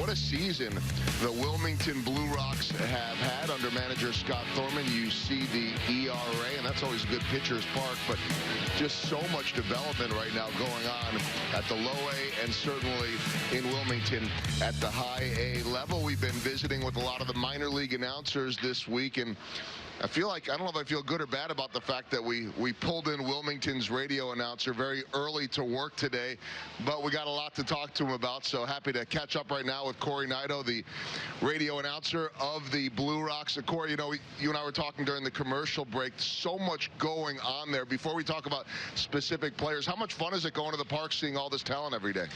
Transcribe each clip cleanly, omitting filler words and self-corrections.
what a season the Wilmington Blue Rocks have had under manager Scott Thorman. You see the ERA, and that's always a good pitcher's park, but just so much development right now going on at the low A and certainly in Wilmington at the high A level. We've been visiting with a lot of the minor league announcers this week, and I feel like, I don't know if I feel good or bad about the fact that we pulled in Wilmington's radio announcer very early to work today, but we got a lot to talk to him about, so happy to catch up right now with Cory Nidoh, the radio announcer of the Blue Rocks. Cory, you know, you and I were talking during the commercial break, so much going on there. Before we talk about specific players, how much fun is it going to the park seeing all this talent every day?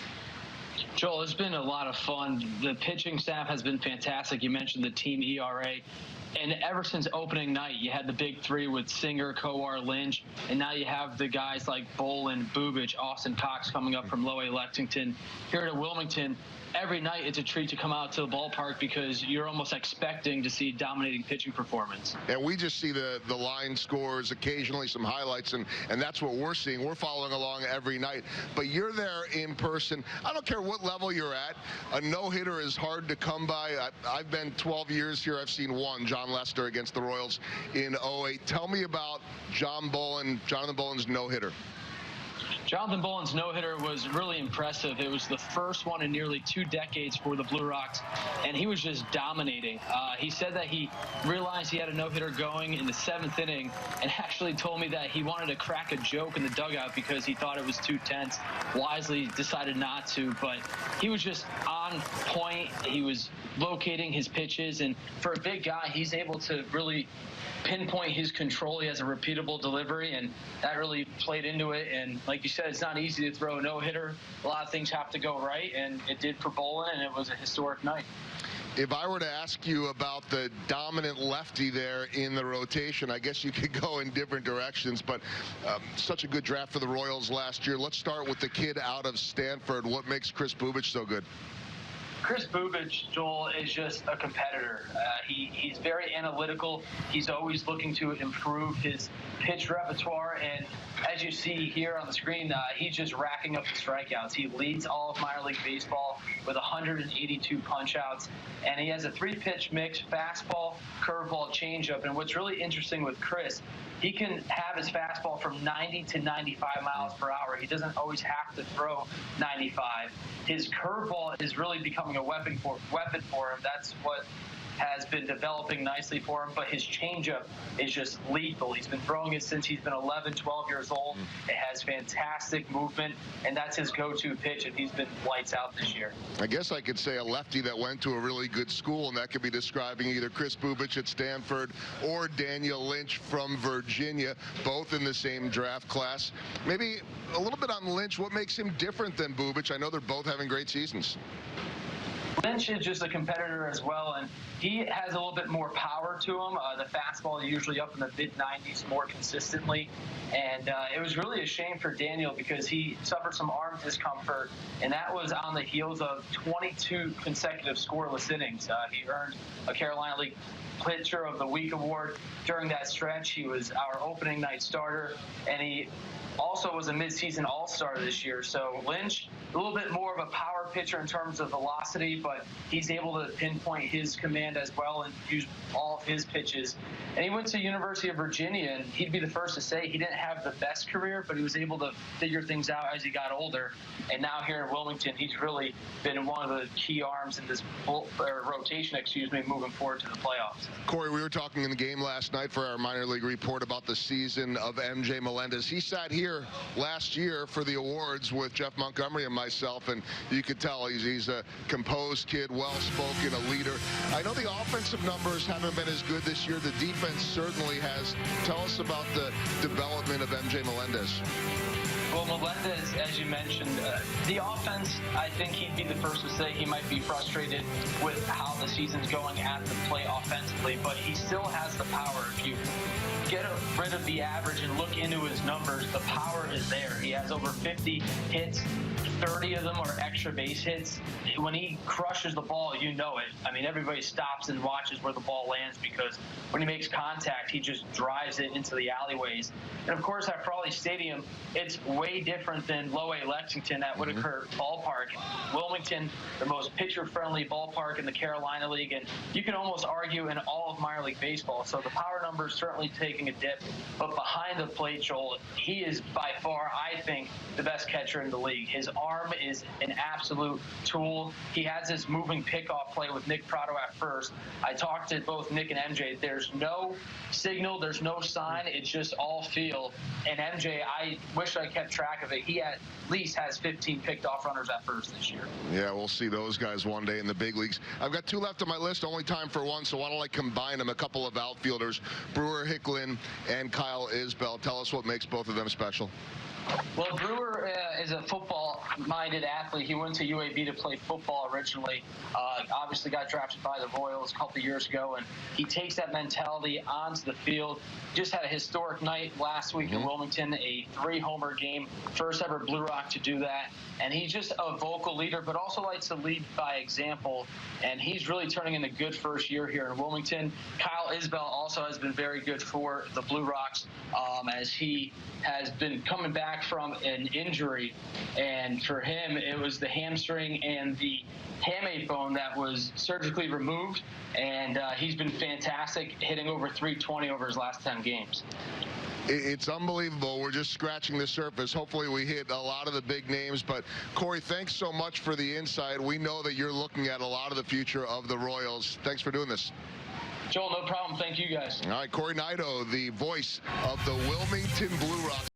Joel, it's been a lot of fun. The pitching staff has been fantastic. You mentioned the team ERA. And ever since opening night, you had the big three with Singer, Kowar, Lynch, and now you have the guys like Bolin, Boobage, Austin Cox coming up from Low A Lexington. Here at Wilmington, every night it's a treat to come out to the ballpark because you're almost expecting to see dominating pitching performance. And we just see the line scores, occasionally some highlights, and that's what we're seeing. We're following along every night. But you're there in person. I don't care what level you're at. A no-hitter is hard to come by. I've been 12 years here. I've seen one, John Lester against the Royals in 08. Tell me about Jonathan Bolin's no-hitter. Jonathan Bolin's no-hitter was really impressive. It was the first one in nearly 2 decades for the Blue Rocks, and he was just dominating. He said that he realized he had a no-hitter going in the 7th inning and actually told me that he wanted to crack a joke in the dugout because he thought it was too tense. Wisely decided not to, but he was just on point. He was locating his pitches, and for a big guy, he's able to really pinpoint his control. He has a repeatable delivery, and that really played into it. And like you said, it's not easy to throw a no-hitter. A lot of things have to go right, and it did for Bolin, and it was a historic night. If I were to ask you about the dominant lefty there in the rotation, I guess you could go in different directions, but such a good draft for the Royals last year. Let's start with the kid out of Stanford. What makes Chris Boobage so good? Chris Boobage, Joel, is just a competitor. He's very analytical. He's always looking to improve his pitch repertoire, and as you see here on the screen, he's just racking up the strikeouts. He leads all of minor league baseball with 182 punch-outs, and he has a 3-pitch mix: fastball, curveball, changeup. And what's really interesting with Chris, he can have his fastball from 90 to 95 miles per hour. He doesn't always have to throw 95. His curveball is really becoming a weapon for him. That's what has been developing nicely for him, but his changeup is just lethal. He's been throwing it since he's been 11, 12 years old. It has fantastic movement, and that's his go-to pitch, and he's been lights out this year. I guess I could say a lefty that went to a really good school, and that could be describing either Chris Boobage at Stanford or Daniel Lynch from Virginia, both in the same draft class. Maybe a little bit on Lynch. What makes him different than Boobage? I know they're both having great seasons. Lynch is just a competitor as well, and he has a little bit more power to him. The fastball usually up in the mid-90s more consistently, and it was really a shame for Daniel because he suffered some arm discomfort, and that was on the heels of 22 consecutive scoreless innings. He earned a Carolina League Pitcher of the Week award during that stretch. He was our opening night starter, and he also was a midseason all-star this year. So Lynch, a little bit more of a power pitcher in terms of velocity, but he's able to pinpoint his command as well and use all of his pitches. And he went to University of Virginia, and he'd be the first to say he didn't have the best career, but he was able to figure things out as he got older. And now here in Wilmington, he's really been one of the key arms in this rotation, moving forward to the playoffs. Cory, we were talking in the game last night for our minor league report about the season of MJ Melendez. He sat here last year for the awards with Jeff Montgomery and myself, and you could tell he's a composed kid, well-spoken, a leader. I know the offensive numbers haven't been as good this year. The defense certainly has. Tell us about the development of MJ Melendez. Well, Melendez, as you mentioned, the offense, I think he'd be the first to say he might be frustrated with how the season's going at the plate offensively, but he still has the power. If you get rid of the average and look into his numbers, the power is there. He has over 50 hits. 30 of them are extra base hits. When he crushes the ball, you know it. I mean, everybody stops and watches where the ball lands because when he makes contact, he just drives it into the alleyways. And of course, at Frawley Stadium, it's way way different than Low A Lexington at Whitaker Ballpark. Wilmington, the most pitcher-friendly ballpark in the Carolina League, and you can almost argue in all of minor league baseball. So the power number is certainly taking a dip, but behind the plate, Joel, he is by far, I think, the best catcher in the league. His arm is an absolute tool. He has this moving pickoff play with Nick Prado at first. I talked to both Nick and MJ. There's no signal, there's no sign, it's just all feel. And MJ, I wish I kept track of it. He at least has 15 picked off runners at first this year. Yeah, we'll see those guys one day in the big leagues. I've got two left on my list, only time for one, so why don't I combine them? A couple of outfielders, Brewer Hicklin and Kyle Isbell. Tell us what makes both of them special. Well, Brewer is a football-minded athlete. He went to UAB to play football originally. Obviously got drafted by the Royals a couple of years ago, and he takes that mentality onto the field. Just had a historic night last week in Wilmington, a 3-homer game, first ever Blue Rock to do that. And he's just a vocal leader, but also likes to lead by example. And he's really turning in a good first year here in Wilmington. Kyle Isbell also has been very good for the Blue Rocks, as he has been coming back from an injury. And for him, it was the hamstring and the hamate bone that was surgically removed. And he's been fantastic, hitting over 320 over his last 10 games. It's unbelievable. We're just scratching the surface. Hopefully we hit a lot of the big names. But, Cory, thanks so much for the insight. We know that you're looking at a lot of the future of the Royals. Thanks for doing this. Joel, no problem. Thank you, guys. All right, Cory Nidoh, the voice of the Wilmington Blue Rocks.